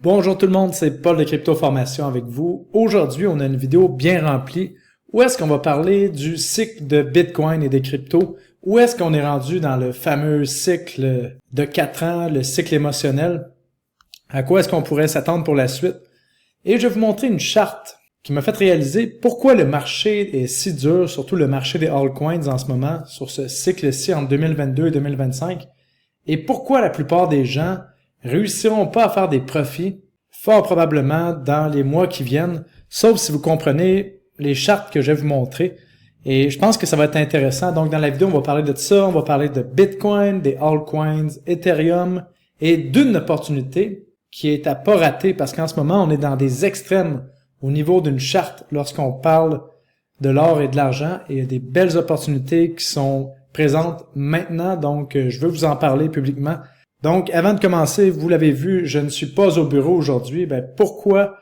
Bonjour tout le monde, c'est Paul de Crypto Formation avec vous. Aujourd'hui, on a une vidéo bien remplie où est-ce qu'on va parler du cycle de Bitcoin et des cryptos. Où est-ce qu'on est rendu dans le fameux cycle de 4 ans, le cycle émotionnel. À quoi est-ce qu'on pourrait s'attendre pour la suite. Et je vais vous montrer une charte qui m'a fait réaliser pourquoi le marché est si dur, surtout le marché des altcoins en ce moment, sur ce cycle-ci entre 2022 et 2025. Et pourquoi la plupart des gens réussiront pas à faire des profits, fort probablement dans les mois qui viennent, sauf si vous comprenez les chartes que je vais vous montrer. Et je pense que ça va être intéressant. Donc, dans la vidéo, on va parler de ça, on va parler de Bitcoin, des altcoins, Ethereum, et d'une opportunité qui est à pas rater parce qu'en ce moment, on est dans des extrêmes au niveau d'une charte lorsqu'on parle de l'or et de l'argent, et il y a des belles opportunités qui sont présentes maintenant, donc je veux vous en parler publiquement. Donc, avant de commencer, vous l'avez vu, je ne suis pas au bureau aujourd'hui. Pourquoi?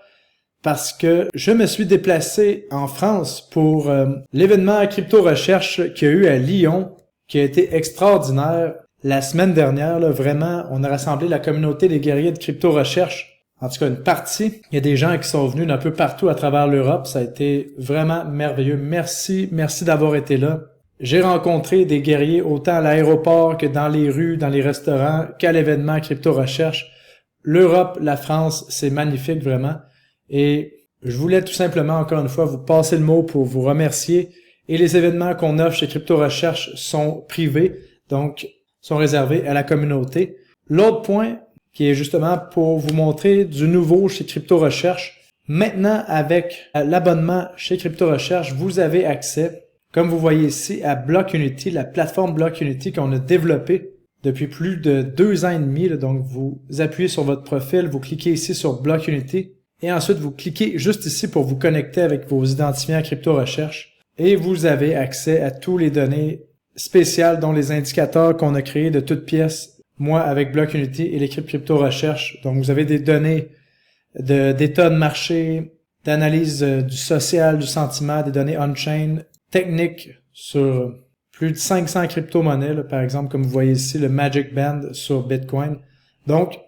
Parce que je me suis déplacé en France pour l'événement Crypto Recherche qu'il y a eu à Lyon, qui a été extraordinaire la semaine dernière. Là, vraiment, on a rassemblé la communauté des guerriers de Crypto Recherche. En tout cas, une partie. Il y a des gens qui sont venus d'un peu partout à travers l'Europe. Ça a été vraiment merveilleux. Merci d'avoir été là. J'ai rencontré des guerriers autant à l'aéroport que dans les rues, dans les restaurants, qu'à l'événement Crypto Recherche. L'Europe, la France, c'est magnifique vraiment. Et je voulais tout simplement, encore une fois, vous passer le mot pour vous remercier. Et les événements qu'on offre chez Crypto Recherche sont privés, donc sont réservés à la communauté. L'autre point, qui est justement pour vous montrer du nouveau chez Crypto Recherche. Maintenant, avec l'abonnement chez Crypto Recherche, vous avez accès, comme vous voyez ici, à BlockUnity, la plateforme BlockUnity qu'on a développée depuis plus de 2 ans et demi. Donc, vous appuyez sur votre profil, vous cliquez ici sur BlockUnity et ensuite, vous cliquez juste ici pour vous connecter avec vos identifiants Crypto Recherche et vous avez accès à tous les données spéciales, dont les indicateurs qu'on a créés de toutes pièces, moi avec BlockUnity et l'équipe Crypto Recherche. Donc, vous avez des données d'état de marché, d'analyse du social, du sentiment, des données on-chain, techniques sur plus de 500 crypto-monnaies, par exemple, comme vous voyez ici, le Magic Band sur Bitcoin. Donc,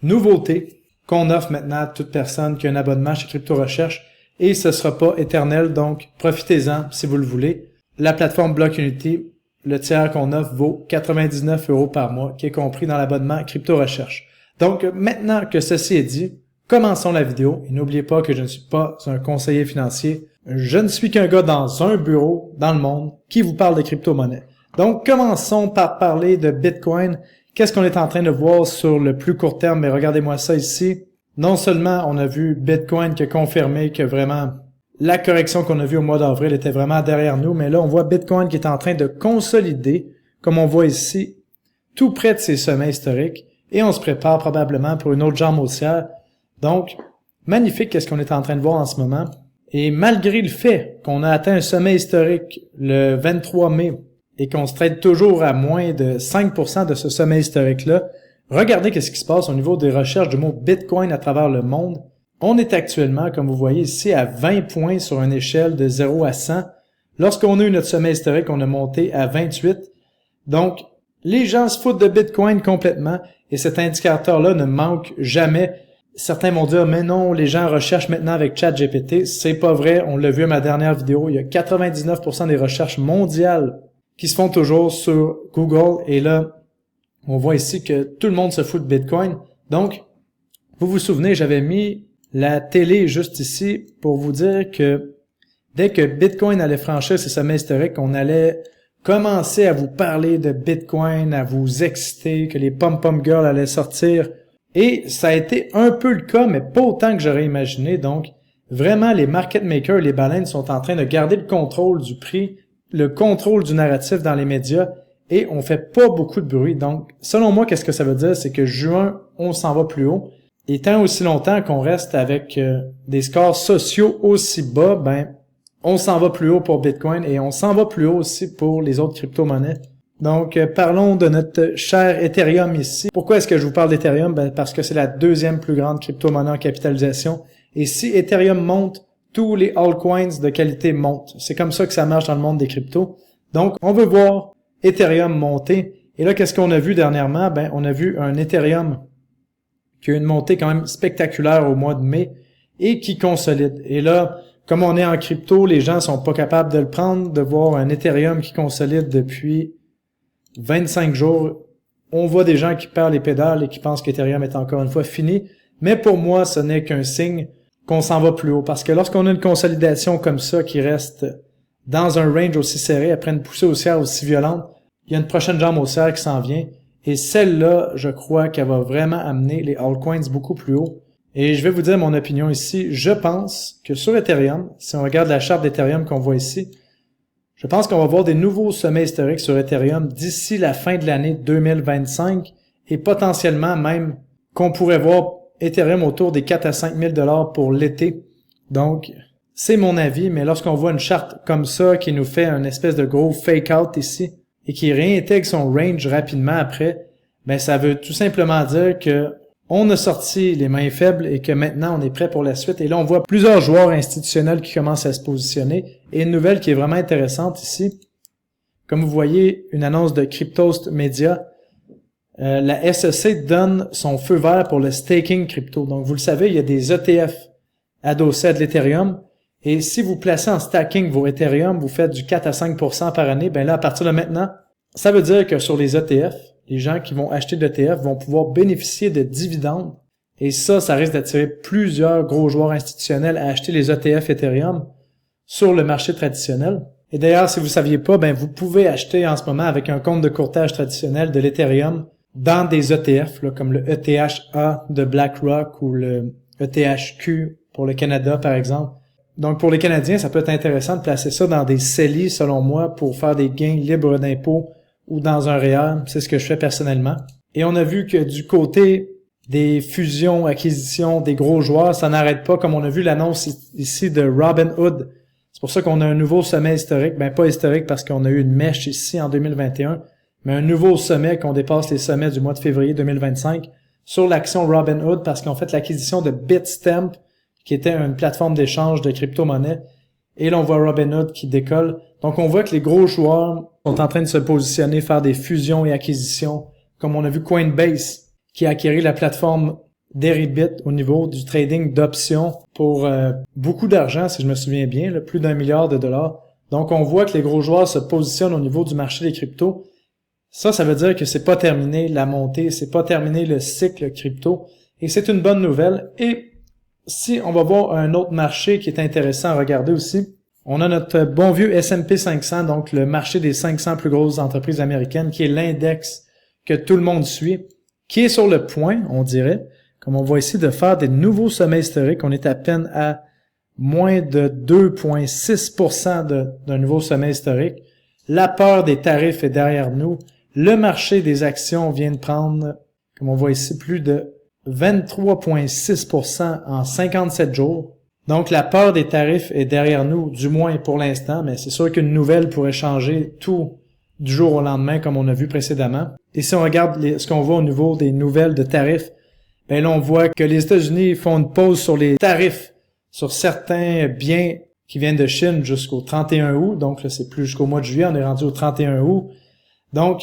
nouveauté qu'on offre maintenant à toute personne qui a un abonnement chez Crypto Recherche, et ce sera pas éternel, donc profitez-en si vous le voulez. La plateforme BlockUnity, le tiers qu'on offre vaut 99 € par mois, qui est compris dans l'abonnement Crypto Recherche. Donc, maintenant que ceci est dit, commençons la vidéo. Et n'oubliez pas que je ne suis pas un conseiller financier. Je ne suis qu'un gars dans un bureau dans le monde qui vous parle de crypto-monnaies. Donc, commençons par parler de Bitcoin. Qu'est-ce qu'on est en train de voir sur le plus court terme? Mais regardez-moi ça ici. Non seulement on a vu Bitcoin qui a confirmé que vraiment la correction qu'on a vue au mois d'avril était vraiment derrière nous, mais là, on voit Bitcoin qui est en train de consolider, comme on voit ici, tout près de ses sommets historiques, et on se prépare probablement pour une autre jambe haussière. Donc, magnifique qu'est-ce qu'on est en train de voir en ce moment. Et malgré le fait qu'on a atteint un sommet historique le 23 mai et qu'on se trade toujours à moins de 5% de ce sommet historique-là, regardez qu'est-ce qui se passe au niveau des recherches du mot Bitcoin à travers le monde. On est actuellement, comme vous voyez ici, à 20 points sur une échelle de 0 à 100. Lorsqu'on a eu notre sommet historique, on a monté à 28. Donc, les gens se foutent de Bitcoin complètement et cet indicateur-là ne manque jamais. Certains vont dire, mais non, les gens recherchent maintenant avec ChatGPT. C'est pas vrai, on l'a vu à ma dernière vidéo. Il y a 99% des recherches mondiales qui se font toujours sur Google. Et là, on voit ici que tout le monde se fout de Bitcoin. Donc, vous vous souvenez, j'avais mis la télé juste ici pour vous dire que dès que Bitcoin allait franchir ses sommets historiques, on allait commencer à vous parler de Bitcoin, à vous exciter, que les pom-pom girls allaient sortir. Et ça a été un peu le cas, mais pas autant que j'aurais imaginé. Donc, vraiment, les market makers, les baleines sont en train de garder le contrôle du prix, le contrôle du narratif dans les médias, et on fait pas beaucoup de bruit. Donc, selon moi, qu'est-ce que ça veut dire? C'est que juin, on s'en va plus haut. Et tant aussi longtemps qu'on reste avec des scores sociaux aussi bas, on s'en va plus haut pour Bitcoin et on s'en va plus haut aussi pour les autres crypto-monnaies. Donc, parlons de notre cher Ethereum ici. Pourquoi est-ce que je vous parle d'Ethereum? Parce que c'est la deuxième plus grande crypto-monnaie en capitalisation. Et si Ethereum monte, tous les altcoins de qualité montent. C'est comme ça que ça marche dans le monde des cryptos. Donc, on veut voir Ethereum monter. Et là, qu'est-ce qu'on a vu dernièrement? On a vu un Ethereum qui a eu une montée quand même spectaculaire au mois de mai et qui consolide. Et là, comme on est en crypto, les gens sont pas capables de le prendre, de voir un Ethereum qui consolide depuis 25 jours. On voit des gens qui perdent les pédales et qui pensent qu'Ethereum est encore une fois fini. Mais pour moi, ce n'est qu'un signe qu'on s'en va plus haut. Parce que lorsqu'on a une consolidation comme ça qui reste dans un range aussi serré, après une poussée haussière aussi violente, il y a une prochaine jambe haussière qui s'en vient. Et celle-là, je crois qu'elle va vraiment amener les altcoins beaucoup plus haut. Et je vais vous dire mon opinion ici. Je pense que sur Ethereum, si on regarde la charte d'Ethereum qu'on voit ici, je pense qu'on va voir des nouveaux sommets historiques sur Ethereum d'ici la fin de l'année 2025 et potentiellement même qu'on pourrait voir Ethereum autour des 4 à 5 000 $ pour l'été. Donc, c'est mon avis, mais lorsqu'on voit une charte comme ça qui nous fait une espèce de gros fake-out ici et qui réintègre son range rapidement après, ben ça veut tout simplement dire que on a sorti les mains faibles et que maintenant on est prêt pour la suite. Et là, on voit plusieurs joueurs institutionnels qui commencent à se positionner. Et une nouvelle qui est vraiment intéressante ici, comme vous voyez, une annonce de Cryptost Media. La SEC donne son feu vert pour le staking crypto. Donc, vous le savez, il y a des ETF adossés à de l'Ethereum. Et si vous placez en stacking vos Ethereum, vous faites du 4 à 5% par année, ben là, à partir de maintenant, ça veut dire que sur les ETF, les gens qui vont acheter d'ETF vont pouvoir bénéficier de dividendes. Et ça risque d'attirer plusieurs gros joueurs institutionnels à acheter les ETF Ethereum sur le marché traditionnel. Et d'ailleurs, si vous ne saviez pas, ben vous pouvez acheter en ce moment avec un compte de courtage traditionnel de l'Ethereum dans des ETF, là, comme le ETHA de BlackRock ou le ETHQ pour le Canada, par exemple. Donc, pour les Canadiens, ça peut être intéressant de placer ça dans des CELI, selon moi, pour faire des gains libres d'impôts ou dans un REER. C'est ce que je fais personnellement. Et on a vu que du côté des fusions, acquisitions, des gros joueurs, ça n'arrête pas, comme on a vu l'annonce ici de Robinhood. C'est pour ça qu'on a un nouveau sommet historique. Ben, pas historique parce qu'on a eu une mèche ici en 2021, mais un nouveau sommet qu'on dépasse les sommets du mois de février 2025 sur l'action Robinhood parce qu'on fait l'acquisition de Bitstamp, qui était une plateforme d'échange de crypto-monnaies. Et là, on voit Robinhood qui décolle. Donc, on voit que les gros joueurs sont en train de se positionner, faire des fusions et acquisitions, comme on a vu Coinbase, qui a acquis la plateforme Deribit au niveau du trading d'options pour beaucoup d'argent, si je me souviens bien, là, plus d'1 milliard de dollars. Donc, on voit que les gros joueurs se positionnent au niveau du marché des cryptos. Ça veut dire que c'est pas terminé la montée, c'est pas terminé le cycle crypto. Et c'est une bonne nouvelle. Et si on va voir un autre marché qui est intéressant à regarder aussi, on a notre bon vieux S&P 500, donc le marché des 500 plus grosses entreprises américaines, qui est l'index que tout le monde suit, qui est sur le point, on dirait, comme on voit ici, de faire des nouveaux sommets historiques. On est à peine à moins de 2,6% d'un nouveau sommet historique. La peur des tarifs est derrière nous. Le marché des actions vient de prendre, comme on voit ici, plus de 23,6% en 57 jours. Donc, la peur des tarifs est derrière nous, du moins pour l'instant, mais c'est sûr qu'une nouvelle pourrait changer tout du jour au lendemain, comme on a vu précédemment. Et si on regarde ce qu'on voit au niveau des nouvelles de tarifs, ben là, on voit que les États-Unis font une pause sur les tarifs sur certains biens qui viennent de Chine jusqu'au 31 août. Donc, là, c'est plus jusqu'au mois de juillet, on est rendu au 31 août. Donc,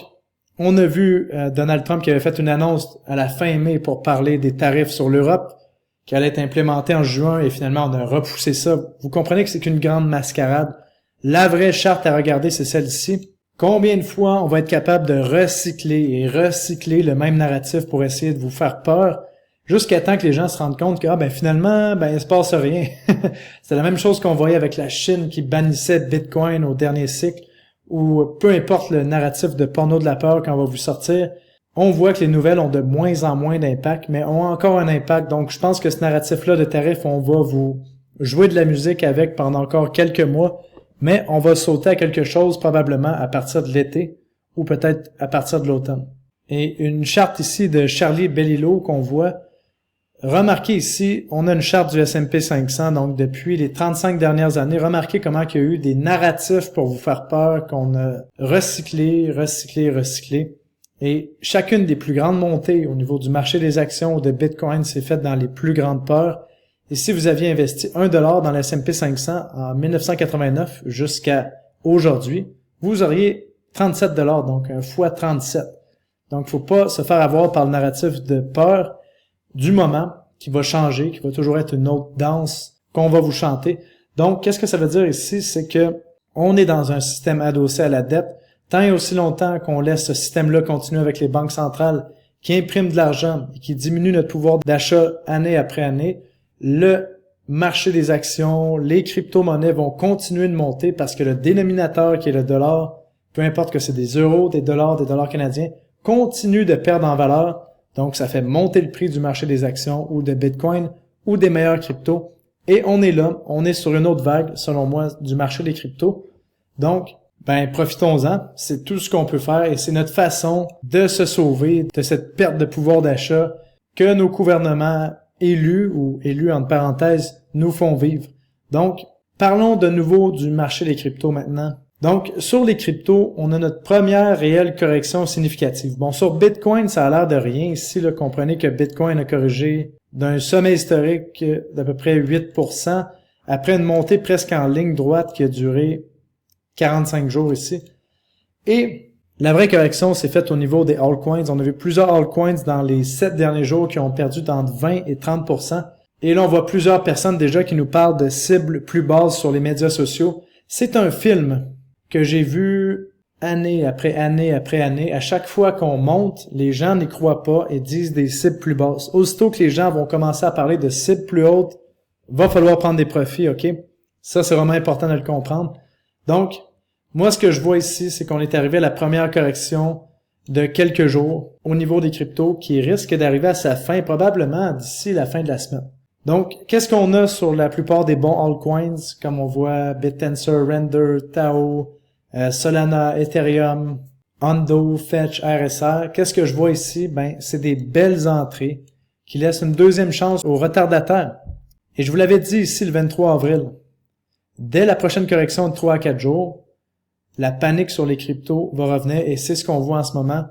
on a vu Donald Trump qui avait fait une annonce à la fin mai pour parler des tarifs sur l'Europe, qui allait être implémenté en juin, et finalement, on a repoussé ça. Vous comprenez que c'est qu'une grande mascarade. La vraie charte à regarder, c'est celle-ci. Combien de fois on va être capable de recycler et recycler le même narratif pour essayer de vous faire peur, jusqu'à temps que les gens se rendent compte que finalement, il se passe rien. C'est la même chose qu'on voyait avec la Chine qui bannissait Bitcoin au dernier cycle, ou peu importe le narratif de porno de la peur qu'on va vous sortir, on voit que les nouvelles ont de moins en moins d'impact, mais ont encore un impact. Donc, je pense que ce narratif-là de tarifs, on va vous jouer de la musique avec pendant encore quelques mois, mais on va sauter à quelque chose probablement à partir de l'été, ou peut-être à partir de l'automne. Et une charte ici de Charlie Bellilo qu'on voit. Remarquez ici, on a une charte du S&P 500, donc depuis les 35 dernières années, remarquez comment il y a eu des narratifs pour vous faire peur, qu'on a recyclé. Et chacune des plus grandes montées au niveau du marché des actions ou de Bitcoin s'est faite dans les plus grandes peurs. Et si vous aviez investi $1 dans le S&P 500 en 1989 jusqu'à aujourd'hui, vous auriez $37, donc un fois 37. Donc, faut pas se faire avoir par le narratif de peur. du moment qui va changer, qui va toujours être une autre danse qu'on va vous chanter. Donc, qu'est-ce que ça veut dire ici? C'est que on est dans un système adossé à la dette. Tant et aussi longtemps qu'on laisse ce système-là continuer avec les banques centrales qui impriment de l'argent et qui diminuent notre pouvoir d'achat année après année, le marché des actions, les crypto-monnaies vont continuer de monter parce que le dénominateur qui est le dollar, peu importe que c'est des euros, des dollars canadiens, continue de perdre en valeur. Donc, ça fait monter le prix du marché des actions ou de Bitcoin ou des meilleurs cryptos. Et on est là, on est sur une autre vague, selon moi, du marché des cryptos. Donc, profitons-en. C'est tout ce qu'on peut faire et c'est notre façon de se sauver de cette perte de pouvoir d'achat que nos gouvernements élus ou élus entre parenthèses nous font vivre. Donc, parlons de nouveau du marché des cryptos maintenant. Donc, sur les cryptos, on a notre première réelle correction significative. Bon, sur Bitcoin, ça a l'air de rien. Ici, là, comprenez que Bitcoin a corrigé d'un sommet historique d'à peu près 8%, après une montée presque en ligne droite qui a duré 45 jours ici. Et la vraie correction s'est faite au niveau des altcoins. On a vu plusieurs altcoins dans les 7 derniers jours qui ont perdu entre 20 et 30%. Et là, on voit plusieurs personnes déjà qui nous parlent de cibles plus basses sur les médias sociaux. C'est un film que j'ai vu année après année après année. À chaque fois qu'on monte, les gens n'y croient pas et disent des cibles plus basses. Aussitôt que les gens vont commencer à parler de cibles plus hautes, va falloir prendre des profits, OK? Ça, c'est vraiment important de le comprendre. Donc, moi, ce que je vois ici, c'est qu'on est arrivé à la première correction de quelques jours au niveau des cryptos qui risque d'arriver à sa fin probablement d'ici la fin de la semaine. Donc, qu'est-ce qu'on a sur la plupart des bons altcoins, comme on voit BitTensor, Render, Tao, Solana, Ethereum, Ondo, Fetch, RSR. Qu'est-ce que je vois ici? C'est des belles entrées qui laissent une deuxième chance aux retardataires. Et je vous l'avais dit ici le 23 avril. Dès la prochaine correction de 3 à 4 jours, la panique sur les cryptos va revenir et c'est ce qu'on voit en ce moment.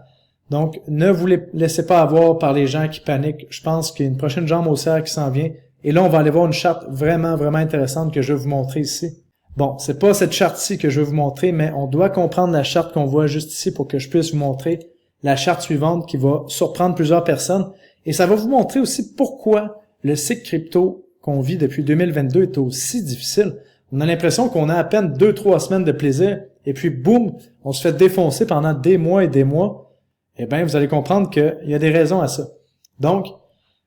Donc, ne vous laissez pas avoir par les gens qui paniquent. Je pense qu'il y a une prochaine jambe haussière qui s'en vient. Et là, on va aller voir une charte vraiment, vraiment intéressante que je vais vous montrer ici. Bon, c'est pas cette charte-ci que je vais vous montrer, mais on doit comprendre la charte qu'on voit juste ici pour que je puisse vous montrer la charte suivante qui va surprendre plusieurs personnes. Et ça va vous montrer aussi pourquoi le cycle crypto qu'on vit depuis 2022 est aussi difficile. On a l'impression qu'on a à peine 2-3 semaines de plaisir et puis boum, on se fait défoncer pendant des mois et des mois. Eh bien, vous allez comprendre qu'il y a des raisons à ça. Donc,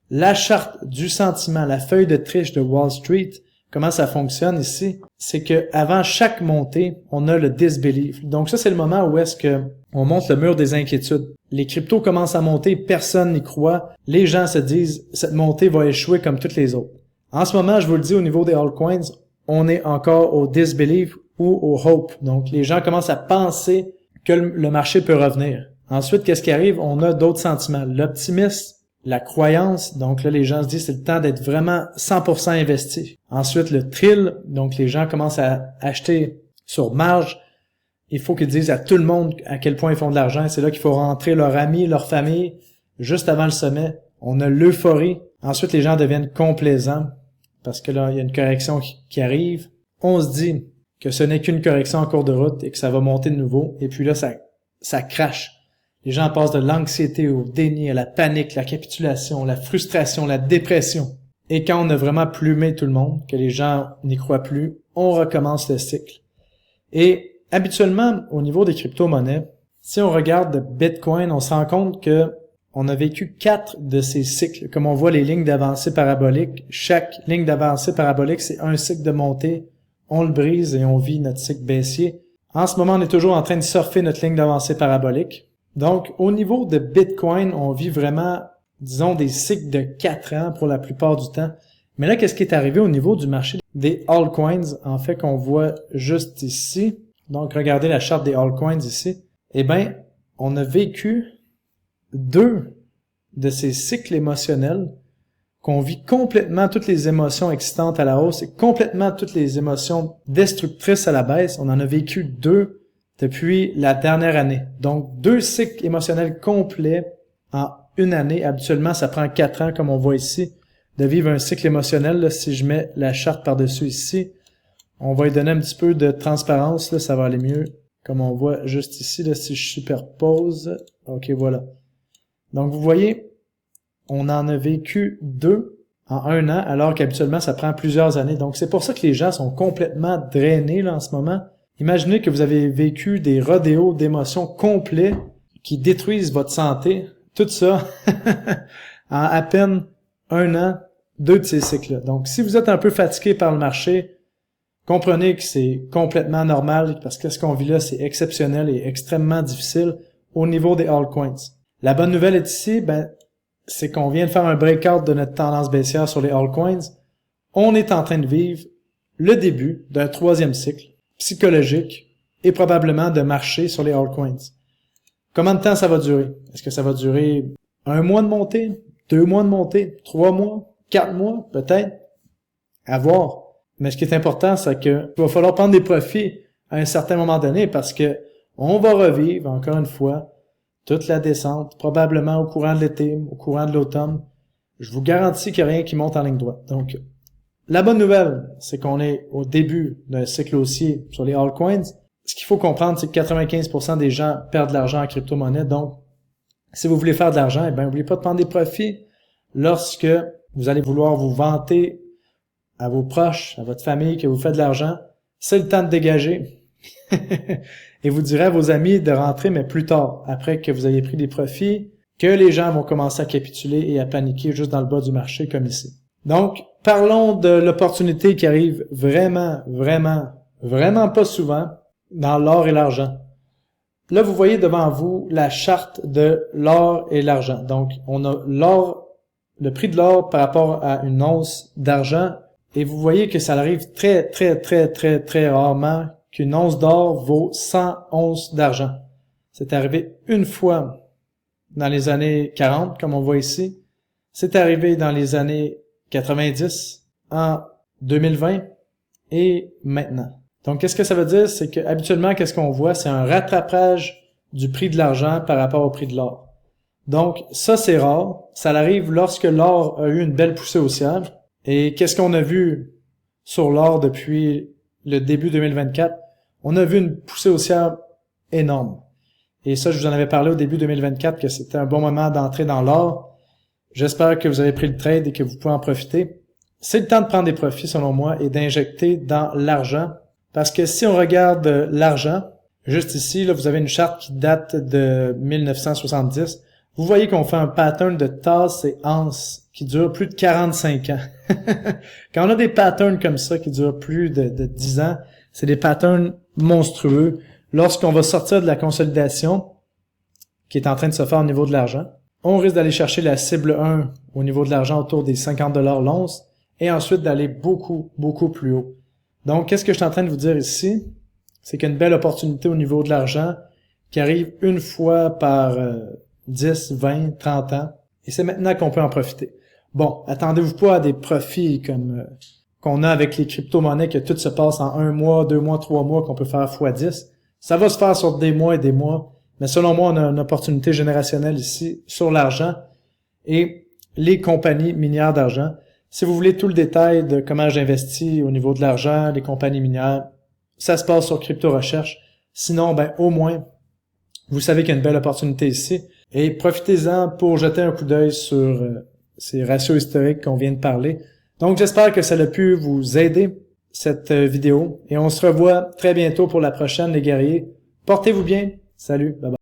la charte du sentiment, la feuille de triche de Wall Street, comment ça fonctionne ici, c'est que avant chaque montée, on a le disbelief. Donc ça, c'est le moment où est-ce que on monte le mur des inquiétudes. Les cryptos commencent à monter, personne n'y croit. Les gens se disent, cette montée va échouer comme toutes les autres. En ce moment, je vous le dis, au niveau des altcoins, on est encore au disbelief ou au hope. Donc, les gens commencent à penser que le marché peut revenir. Ensuite, qu'est-ce qui arrive? On a d'autres sentiments. L'optimisme, la croyance. Donc là, les gens se disent c'est le temps d'être vraiment 100% investi. Ensuite, le thrill. Donc, les gens commencent à acheter sur marge. Il faut qu'ils disent à tout le monde à quel point ils font de l'argent. C'est là qu'il faut rentrer leurs amis, leur famille, juste avant le sommet. On a l'euphorie. Ensuite, les gens deviennent complaisants parce que là, il y a une correction qui arrive. On se dit que ce n'est qu'une correction en cours de route et que ça va monter de nouveau. Et puis là, ça crache. Les gens passent de l'anxiété au déni, à la panique, la capitulation, la frustration, la dépression. Et quand on a vraiment plumé tout le monde, que les gens n'y croient plus, on recommence le cycle. Et habituellement, au niveau des crypto-monnaies, si on regarde Bitcoin, on se rend compte que on a vécu 4 de ces cycles. Comme on voit les lignes d'avancée parabolique, chaque ligne d'avancée parabolique, c'est un cycle de montée. On le brise et on vit notre cycle baissier. En ce moment, on est toujours en train de surfer notre ligne d'avancée parabolique. Donc, au niveau de Bitcoin, on vit vraiment, disons, des cycles de 4 ans pour la plupart du temps. Mais là, qu'est-ce qui est arrivé au niveau du marché des altcoins, en fait, qu'on voit juste ici? Donc, regardez la charte des altcoins ici. Eh bien, on a vécu 2 de ces cycles émotionnels qu'on vit complètement toutes les émotions excitantes à la hausse et complètement toutes les émotions destructrices à la baisse. On en a vécu 2 depuis la dernière année. Donc, 2 cycles émotionnels complets en une année. Habituellement, ça prend 4 ans, comme on voit ici, de vivre un cycle émotionnel. Là, si je mets la charte par-dessus ici, on va lui donner un petit peu de transparence. Là, ça va aller mieux. Comme on voit juste ici, là, si je superpose. OK, voilà. Donc, vous voyez, on en a vécu 2 en 1 an, alors qu'habituellement, ça prend plusieurs années. Donc, c'est pour ça que les gens sont complètement drainés là, en ce moment. Imaginez que vous avez vécu des rodéos d'émotions complets qui détruisent votre santé. Tout ça en à peine 1 an, 2 de ces cycles-là. Donc, si vous êtes un peu fatigué par le marché, comprenez que c'est complètement normal parce que ce qu'on vit là, c'est exceptionnel et extrêmement difficile au niveau des altcoins. La bonne nouvelle est ici, c'est qu'on vient de faire un breakout de notre tendance baissière sur les altcoins. On est en train de vivre le début d'un 3e cycle psychologique et probablement de marché sur les altcoins. Combien de temps ça va durer? Est-ce que ça va durer 1 mois de montée, 2 mois de montée, 3 mois, 4 mois, peut-être? À voir. Mais ce qui est important, c'est que il va falloir prendre des profits à un certain moment donné parce que on va revivre, encore une fois, toute la descente, probablement au courant de l'été, au courant de l'automne. Je vous garantis qu'il n'y a rien qui monte en ligne droite. Donc, la bonne nouvelle, c'est qu'on est au début d'un cycle haussier sur les altcoins. Ce qu'il faut comprendre, c'est que 95% des gens perdent de l'argent en crypto-monnaie. Donc, si vous voulez faire de l'argent, n'oubliez pas de prendre des profits lorsque vous allez vouloir vous vanter à vos proches, à votre famille que vous faites de l'argent. C'est le temps de dégager. Et vous direz à vos amis de rentrer, mais plus tard, après que vous ayez pris des profits, que les gens vont commencer à capituler et à paniquer juste dans le bas du marché comme ici. Donc, parlons de l'opportunité qui arrive vraiment, vraiment, vraiment pas souvent dans l'or et l'argent. Là, vous voyez devant vous la charte de l'or et l'argent. Donc, on a l'or, le prix de l'or par rapport à une once d'argent. Et vous voyez que ça arrive très, très, très, très, très rarement qu'une once d'or vaut 100 onces d'argent. C'est arrivé une fois dans les années 40, comme on voit ici. C'est arrivé dans les années 90, en 2020 et maintenant. Donc, qu'est-ce que ça veut dire? C'est que habituellement, qu'est-ce qu'on voit? C'est un rattrapage du prix de l'argent par rapport au prix de l'or. Donc, ça, c'est rare. Ça arrive lorsque l'or a eu une belle poussée haussière. Et qu'est-ce qu'on a vu sur l'or depuis le début 2024? On a vu une poussée haussière énorme. Et ça, je vous en avais parlé au début 2024 que c'était un bon moment d'entrer dans l'or. J'espère que vous avez pris le trade et que vous pouvez en profiter. C'est le temps de prendre des profits, selon moi, et d'injecter dans l'argent. Parce que si on regarde l'argent, juste ici, là, vous avez une charte qui date de 1970. Vous voyez qu'on fait un pattern de tasses et anses qui dure plus de 45 ans. Quand on a des patterns comme ça qui durent plus de 10 ans, c'est des patterns monstrueux. Lorsqu'on va sortir de la consolidation qui est en train de se faire au niveau de l'argent, on risque d'aller chercher la cible 1 au niveau de l'argent autour des 50$ l'once et ensuite d'aller beaucoup, beaucoup plus haut. Donc, qu'est-ce que je suis en train de vous dire ici? C'est qu'il y a une belle opportunité au niveau de l'argent qui arrive une fois par 10, 20, 30 ans. Et c'est maintenant qu'on peut en profiter. Bon, attendez-vous pas à des profits comme qu'on a avec les crypto-monnaies, que tout se passe en 1 mois, 2 mois, 3 mois, qu'on peut faire x10. Ça va se faire sur des mois et des mois. Mais selon moi, on a une opportunité générationnelle ici sur l'argent et les compagnies minières d'argent. Si vous voulez tout le détail de comment j'investis au niveau de l'argent, les compagnies minières, ça se passe sur Crypto Recherche. Sinon, au moins, vous savez qu'il y a une belle opportunité ici. Et profitez-en pour jeter un coup d'œil sur ces ratios historiques qu'on vient de parler. Donc, j'espère que ça a pu vous aider, cette vidéo. Et on se revoit très bientôt pour la prochaine, les guerriers. Portez-vous bien. Salut. Bye bye.